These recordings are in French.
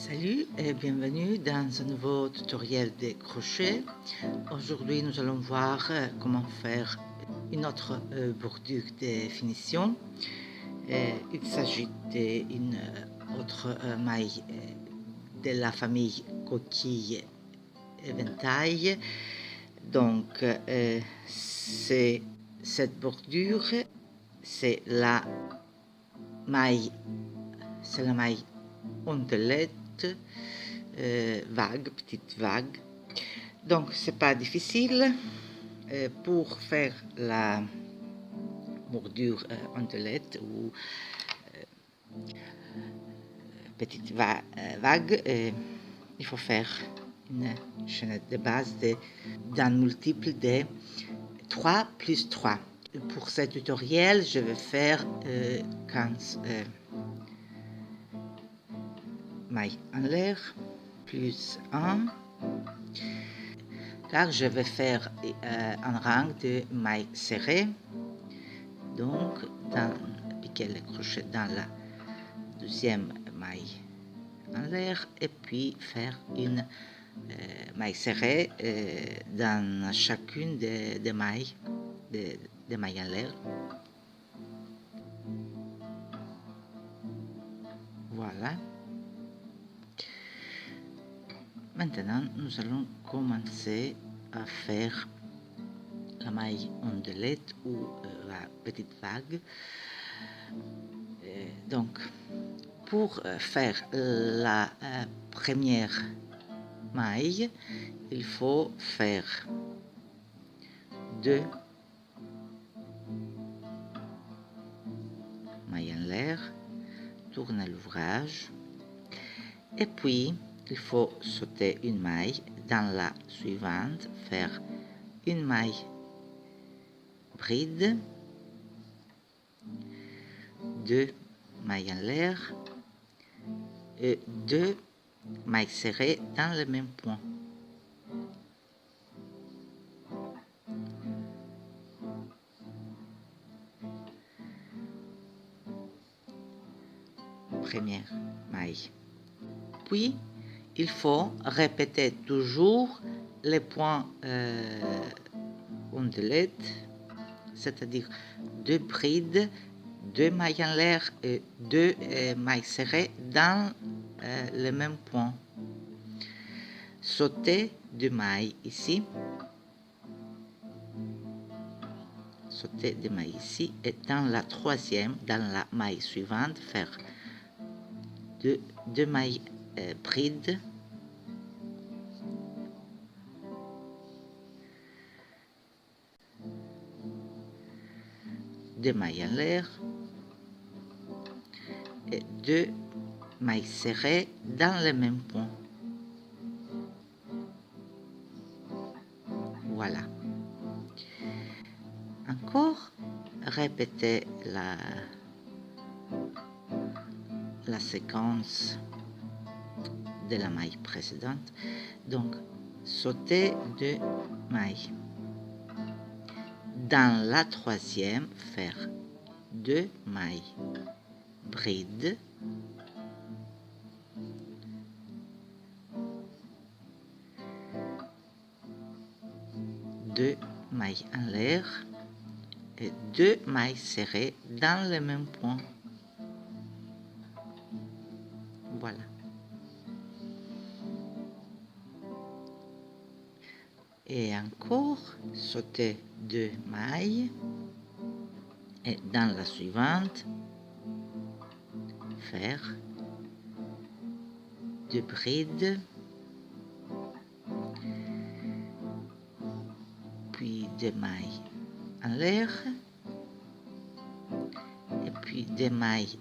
Salut et bienvenue dans un nouveau tutoriel de crochet. Aujourd'hui nous allons voir comment faire une autre bordure de finition. Il s'agit d'une autre maille de la famille coquille éventail. Donc c'est cette bordure, c'est la maille ondelette, vague, petite vague. Donc c'est pas difficile. Pour faire la bordure ondelette ou petite vague, il faut faire une chaînette de base d'un multiple de 3 plus 3. Pour ce tutoriel, je vais faire 15 mailles en l'air plus 1, car je vais faire un rang de mailles serrées. Donc, piquer le crochet dans la deuxième maille en l'air et puis faire une maille serrée dans chacune des mailles en l'air. Voilà. Maintenant, nous allons commencer à faire la maille ondelette ou la petite vague. Donc, pour faire la première maille, il faut faire 2 mailles en l'air, tourner l'ouvrage et puis il faut sauter une maille dans la suivante, faire une maille bride, 2 mailles en l'air et 2 mailles serrées dans le même point. Première maille. Puis, il faut répéter toujours les points ondelette, c'est-à-dire 2 brides, 2 mailles en l'air et 2 mailles serrées dans le même point. Sauter 2 mailles ici, sauter 2 mailles ici et dans la troisième, dans la maille suivante, faire 2 mailles brides, deux mailles en l'air et 2 mailles serrées dans le même point. Voilà. Encore répéter la séquence de la maille précédente. Donc, sauter 2 mailles. Dans la troisième, faire 2 mailles brides, deux mailles en l'air et 2 mailles serrées dans le même point. Voilà. Et encore sauter 2 mailles et dans la suivante faire 2 brides, puis 2 mailles en l'air et puis 2 mailles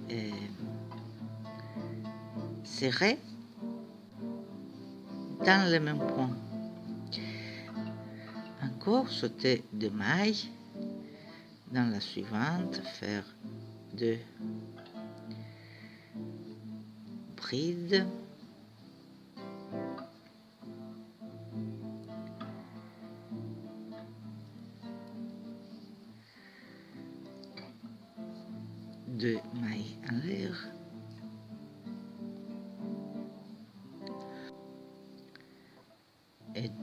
serrées dans le même point. Encore sauter 2 mailles, dans la suivante faire 2 brides, deux mailles en l'air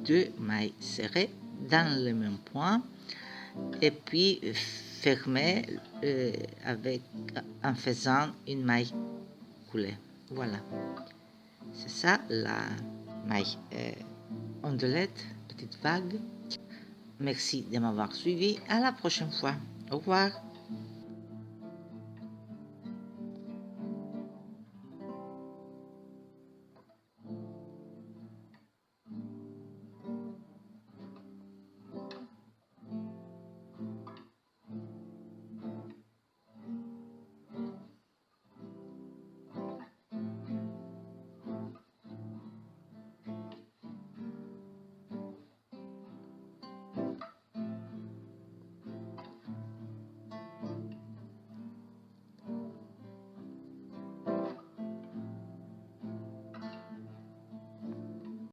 deux mailles serrées dans le même point et puis fermer en faisant une maille coulée. Voilà, c'est ça la maille ondulette, petite vague. Merci de m'avoir suivi. À la prochaine fois. Au revoir.